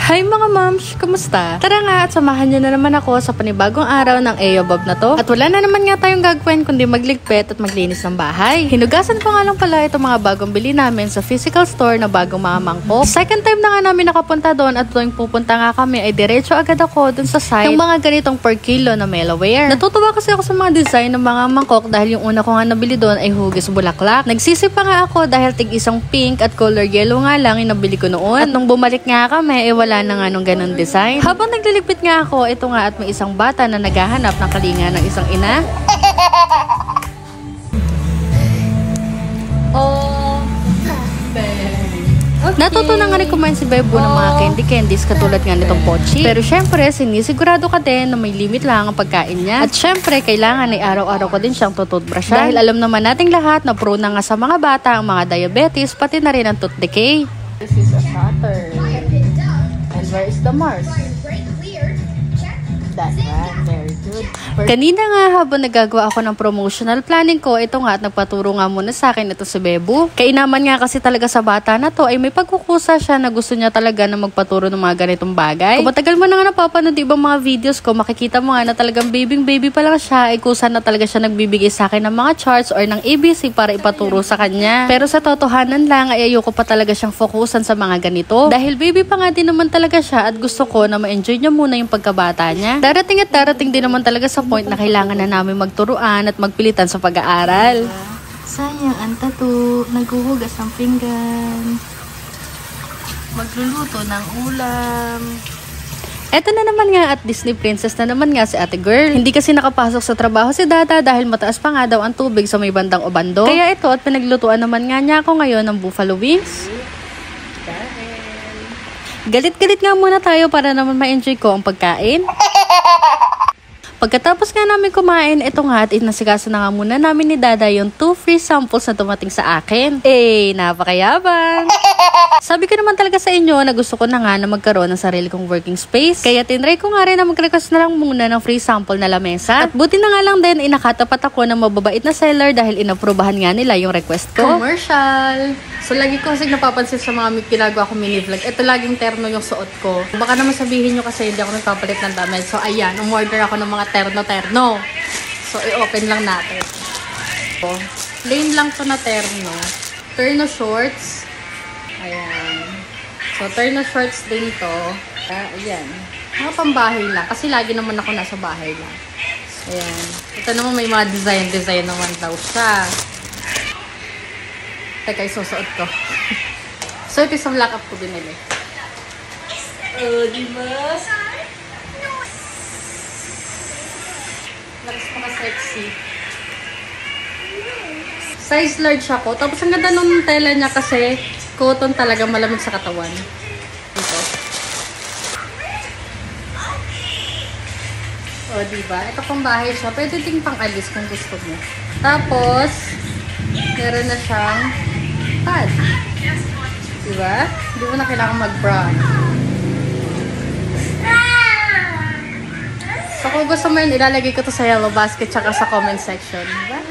Hi mga moms! Kamusta? Tara nga at samahan nyo na naman ako sa panibagong araw ng Eobob na to. At wala na naman nga tayong gagawin kundi magligpit at maglinis ng bahay. Hinugasan ko nga lang pala itong mga bagong bili namin sa physical store na bagong mga mangkok. Second time na nga namin nakapunta doon at tuwing pupunta nga kami ay diretso agad ako dun sa site ng mga ganitong per kilo na Melaware. Natutuwa kasi ako sa mga design ng mga mangkok dahil yung una ko nga nabili doon ay hugis bulaklak. Nagsisi pa nga ako dahil tig isang pink at color yellow nga lang yung nabili ko noon. At nung bumalik nga kami, wala na nga nung ganun design. Habang nagliligpit nga ako, ito nga at may isang bata na naghahanap ng kalinga ng isang ina. Natuto na nga rin kumain si Bebo ng mga candies katulad nga nitong pochi. Pero syempre, sinisigurado ka din na may limit lang ang pagkain niya. At syempre, kailangan ay araw-araw ko din siyang tututbrushan. Dahil alam naman nating lahat na prone na nga sa mga bata ang mga diabetes, pati na rin ang tooth decay. This is a Saturn. And where is the Mars? That one, very good. Kanina nga habang nagagawa ako ng promotional planning ko, ito nga at nagpaturo nga muna sa akin ito si Bebo. Kainaman nga kasi talaga sa bata na to ay may pagkukusa siya na gusto niya talaga na magpaturo ng mga ganitong bagay. Kung matagal mo na nga napapanood ibang mga videos ko, makikita mo nga na talagang baby pa lang siya ay kusa na talaga siya nagbibigay sa akin ng mga charts or ng ABC para ipaturo sa kanya. Pero sa totohanan lang ay ayoko pa talaga siyang fokusan sa mga ganito. Dahil baby pa nga din naman talaga siya at gusto ko na ma-enjoy niya muna yung pagkabata niya. Darating din naman talaga sa point na kailangan na namin magturuan at magpilitan sa pag-aaral. Sayang, ang tattoo. Naghuhugas ng pinggan. Magluluto ng ulam. Eto na naman nga at Disney princess na naman nga si ate girl. Hindi kasi nakapasok sa trabaho si Dada dahil mataas pa nga daw ang tubig sa may bandang Obando. Kaya ito at pinaglutuan naman nga niya ako ngayon ng buffalo wings. Galit-galit nga muna tayo para naman ma-enjoy ko ang pagkain. Pagkatapos nga namin kumain, ito nga at inasikaso na nga muna namin ni Dada yung 2 free samples na dumating sa akin. Napakayabang! Sabi ko naman talaga sa inyo na gusto ko na nga na magkaroon ng sarili kong working space. Kaya tinry ko nga rin na mag-request na lang muna ng free sample na lamesa. At buti na nga lang din, inakatapat ako ng mababait na seller dahil inaprubahan nga nila yung request ko. Commercial! So, lagi ko kasi napapansin sa mga ginagawa ko mini-vlog. Ito laging terno yung suot ko. Baka naman sabihin nyo kasi hindi ako nagpapalit ng damit. So, ayan, umorder ako ng mga terno-terno. So, i-open lang natin. So, plain lang to na terno. Terno shorts. Ayan. So, terno shorts din to. Ayan. Mga pambahay lang. Kasi lagi naman ako nasa bahay lang. Ayan. Ito naman may mga design naman daw siya. Teka, isusuot ko. So, ito isang lock up ko binili. Diba? Lakas pa ka-sexy. Size large ako. Tapos, ang ganda nung tela niya kasi cotton talaga, malamig sa katawan. Ito. Diba? Ito pang bahay siya. Pwede ding pang alis kung gusto mo. Tapos, meron na siyang pad. Diba? Hindi mo na kailangan mag-bra. So, kung gusto mo yun, ilalagay ko to sa yellow basket tsaka sa comment section. Diba?